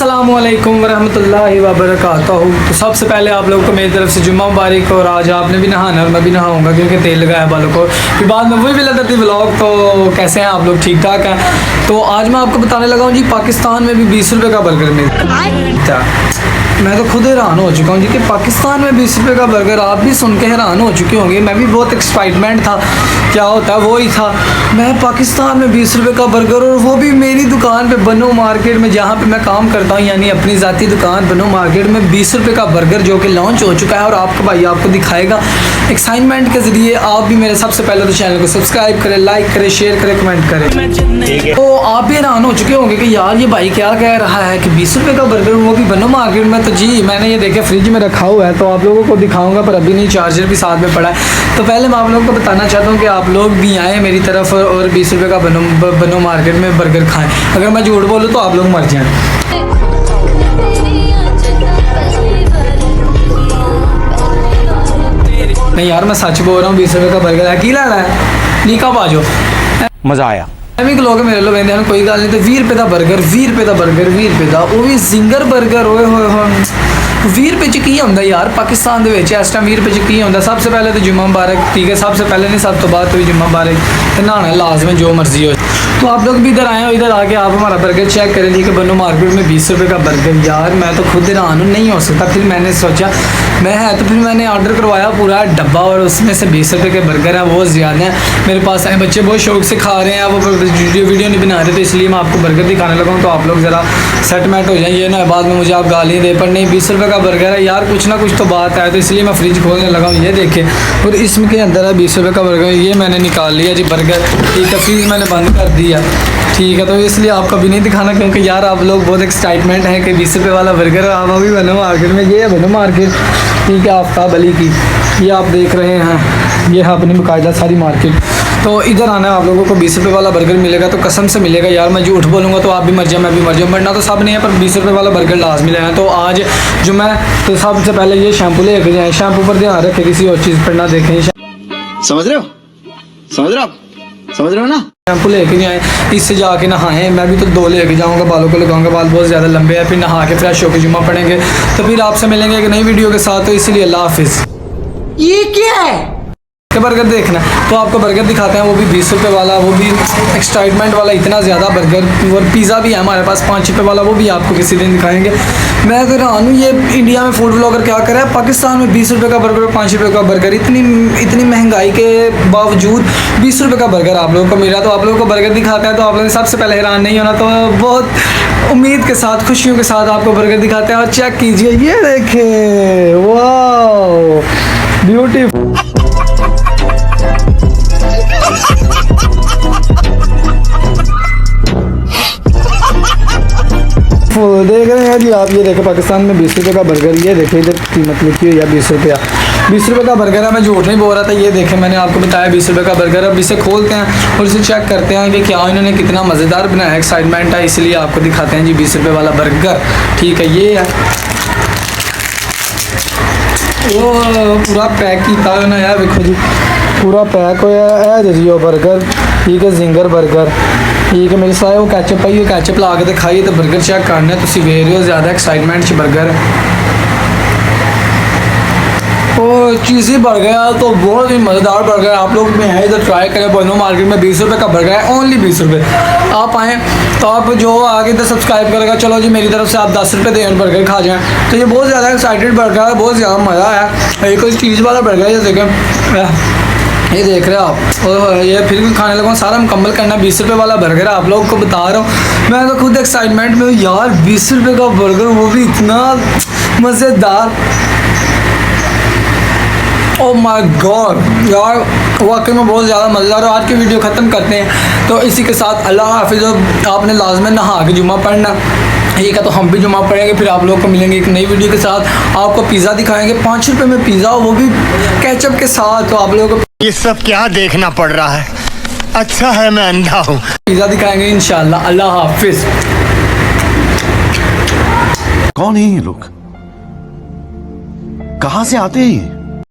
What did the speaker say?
अस्सलामुअलैकुम वरहमतुल्लाहि वबरकातुहू। तो सबसे पहले आप लोगों को मेरी तरफ से जुम्मा मुबारक। और आज आपने भी नहाना और मैं भी नहाऊंगा क्योंकि तेल लगाया बालों को। फिर बाद में वही भी लगाती व्लॉग। तो कैसे हैं आप लोग, ठीक ठाक हैं? तो आज मैं आपको बताने लगा हूँ जी, पाकिस्तान में भी 20 रुपये का बर्गर मिलता है। मैं तो खुद हैरान हो चुका हूँ जी कि पाकिस्तान में 20 रुपये का बर्गर। आप भी सुन के हैरान हो चुके होंगे। मैं भी बहुत एक्साइटमेंट था, क्या होता है वो ही था। मैं पाकिस्तान में 20 रुपये का बर्गर, और वो भी मेरी दुकान पे बनो मार्केट में जहाँ पे मैं काम करता हूँ, यानी अपनी ज़ाती दुकान बनो मार्केट में 20 रुपये का बर्गर जो कि लॉन्च हो चुका है। और आपका भाई आपको दिखाएगा एक्साइटमेंट के ज़रिए। आप भी मेरे सबसे पहले तो चैनल को सब्सक्राइब करें, लाइक करें, शेयर करें, कमेंट करें। तो आप भी हैरान हो चुके होंगे कि यार ये भाई क्या कह रहा है कि 20 रुपये का बर्गर, वो भी बनो मार्केट में। तो जी मैंने ये देखे फ्रिज में रखा हुआ है, तो आप लोगों को दिखाऊंगा, पर अभी नहीं, चार्जर भी साथ में पड़ा है। तो पहले मैं आप लोगों को बताना चाहता हूँ कि आप लोग भी आएँ मेरी तरफ और 20 रुपये का बनो मार्केट में बर्गर खाएँ। अगर मैं झूठ बोलूँ तो आप लोग मर जाएँ। नहीं यार मैं सच बोल रहा हूँ, 20 रुपये का बर्गर है की लाना है नी कब आ जाओ, मज़ा आया। भी लोग मेरे लो वेंदे हैं, कोई गल नहीं। तो 20 रुपये का बर्गर, 20 रुपये का बर्गर, 20 रुपये का, वो भी जिंगर बर्गर। होए होए होए 20 रुपये च की होंदा यार पाकिस्तान दे विच इस टाइम 20 रुपये च की होंदा। सबसे पहले तो जुम्मा मुबारक, ठीक है, सबसे पहले नहीं सब तो बाद तो भी जुम्मा मुबारक। तो नहाना लाजमी जो मर्जी हो। तो आप लोग भी इधर आए हो, इधर आके आप हमारा बर्गर चेक करें। ठीक है, बनो मार्केट में 20 रुपये का बर्गर। यार मैं तो खुद हैरान हूँ, नहीं हो सकता। फिर मैंने सोचा मैं है तो फिर मैंने ऑर्डर करवाया पूरा डब्बा, और उसमें से 20 रुपये के बर्गर हैं, बहुत ज़्यादा हैं। मेरे पास आए बच्चे बहुत शौक से खा रहे हैं, वो वीडियो नहीं बना रहे, तो इसलिए मैं आपको बर्गर दिखाने लगा हूँ। तो आप लोग ज़रा सेटमेंट हो जाए, ये ना बाद में मुझे आप गाली दे। पर नहीं, 20 रुपये का बर्गर है यार, कुछ ना कुछ तो बात है। तो इसलिए मैं फ्रिज खोलने लगा हूँ, ये देखे, और इसमें के अंदर है 20 रुपये का बर्गर। ये मैंने निकाल लिया जी बर्गर, ठीक है, फ्रिज मैंने बंद कर दिया, ठीक है। तो इसलिए आपको भी नहीं दिखाना, क्योंकि यार आप लोग बहुत एक्साइटमेंट है कि 20 रुपये वाला बर्गर आप अभी बनो मार्केट में। ये है बनो मार्केट, ठीक है, आफ्ताब अली की, ये आप देख रहे हैं, ये है अपनी बाकायदा सारी मार्केट। तो इधर आना है आप लोगों को, 20 रुपये वाला बर्गर मिलेगा तो कसम से मिलेगा यार। मैं झूठ बोलूँगा तो आप भी मर जाए, मैं भी मर जाऊँ, मरना तो सब नहीं है, पर 20 रुपये वाला बर्गर लाजमी लेना है। तो आज जो मैं तो सबसे पहले ये शैम्पू लेके जाएँ, शैम्पू पर ध्यान रखें, किसी और चीज़ पर ना देखें। समझ रहे हो, समझ रहे हो आप, समझ रहे हो ना। शैम्पू लेके जाएँ, इससे जाके नहाएं। मैं भी तो 2 लेके जाऊँगा, बालों को लगाऊंगा, बाल बहुत ज़्यादा लंबे हैं। फिर नहा के फ्रेश होकर जुम्मा पड़ेंगे। तो फिर आपसे मिलेंगे एक नई वीडियो के साथ। तो इसलिए अल्लाह हाफिज़। ये क्या है? बर्गर देखना तो आपको बर्गर दिखाते हैं, वो भी 20 रुपये वाला, वो भी एक्साइटमेंट वाला, इतना ज़्यादा बर्गर। और पिज़्ज़ा भी है हमारे पास 5 रुपये वाला, वो भी आपको किसी दिन दिखाएंगे। मैं तो हैरान हूँ, ये इंडिया में फूड ब्लॉगर क्या कर रहा है, पाकिस्तान में 20 रुपये का बर्गर, 5 रुपये का बर्गर, इतनी महंगाई के बावजूद 20 रुपये का बर्गर आप लोगों को मिला। तो आप लोगों को बर्गर दिखाते हैं, तो आप लोगों ने सबसे पहले हैरान नहीं होना। तो बहुत उम्मीद के साथ, खुशियों के साथ आपको बर्गर दिखाते हैं। और चेक कीजिए, ये देखें, वाह ब्यूटीफुल। देख रहे हैं जी आप, ये देखें पाकिस्तान में 20 रुपये का बर्गर। ये देखें इधर कीमत लिखी हुई है 20 रुपया, 20 रुपये का बर्गर है। मैं झूठ नहीं बोल रहा था। ये देखें मैंने आपको बताया 20 रुपये का बर्गर। अब इसे खोलते हैं और इसे चेक करते हैं कि क्या इन्होंने कितना मज़ेदार बनाया। एक्साइटमेंट है इसलिए आपको दिखाते हैं जी 20 रुपये वाला बर्गर, ठीक है। ये है वो पूरा पैक किया है ना यार, देखो जी पूरा पैक होया है जी वो बर्गर, ठीक है, जिंगर बर्गर, ठीक है। मेरे सारे वो कैचअप आई, कैचअप ला के दिखाइए। तो बर्गर चेक करना है, तुम वेख रहे हो ज़्यादा एक्साइटमेंट च बर्गर और चीज़ी बर्गर। तो बहुत ही मज़ेदार बर्गर, आप लोग भी हैं इधर ट्राई करें। बनो मार्केट में 20 रुपये का बर्गर है, ओनली 20 रुपये। आप आएँ तो आप जो आगे तो सब्सक्राइब करेगा, चलो जी मेरी तरफ से आप 10 रुपये दें बर्गर खा जाएँ। तो ये बहुत ज़्यादा एक्साइटेड बर्गर है, बहुत ज़्यादा मज़ा है। ये कोई चीज़ वाला बर्गर है, ये देखें, ये देख रहे हो आप। और ये फिर भी खाने लगा, सारा मुकम्मल करना। 20 रुपये वाला बर्गर है, आप लोगों को बता रहा हूँ। मैं तो खुद एक्साइटमेंट में हूँ यार, 20 रुपये का बर्गर, वो भी इतना मज़ेदार। ओह माय गॉड यार, वाकई में बहुत ज़्यादा मज़ेदार। आज की वीडियो ख़त्म करते हैं। तो इसी के साथ अल्लाह हाफिज़। आपने लाजमी नहा के जुम्मा पढ़ना, ठीक है। तो हम भी जुम्मा पढ़ेंगे, फिर आप लोग को मिलेंगे एक नई वीडियो के साथ। आपको पिज़्ज़ा दिखाएंगे 5 रुपये में पिज़्ज़ा, वो भी केचप के साथ। तो आप लोगों को ये सब क्या देखना पड़ रहा है, अच्छा है मैं अंधा हूँ। पिज़्ज़ा दिखाएंगे इंशाल्लाह। अल्लाह हाफिज़। कौन है ये लोग, कहाँ से आते हैं ये?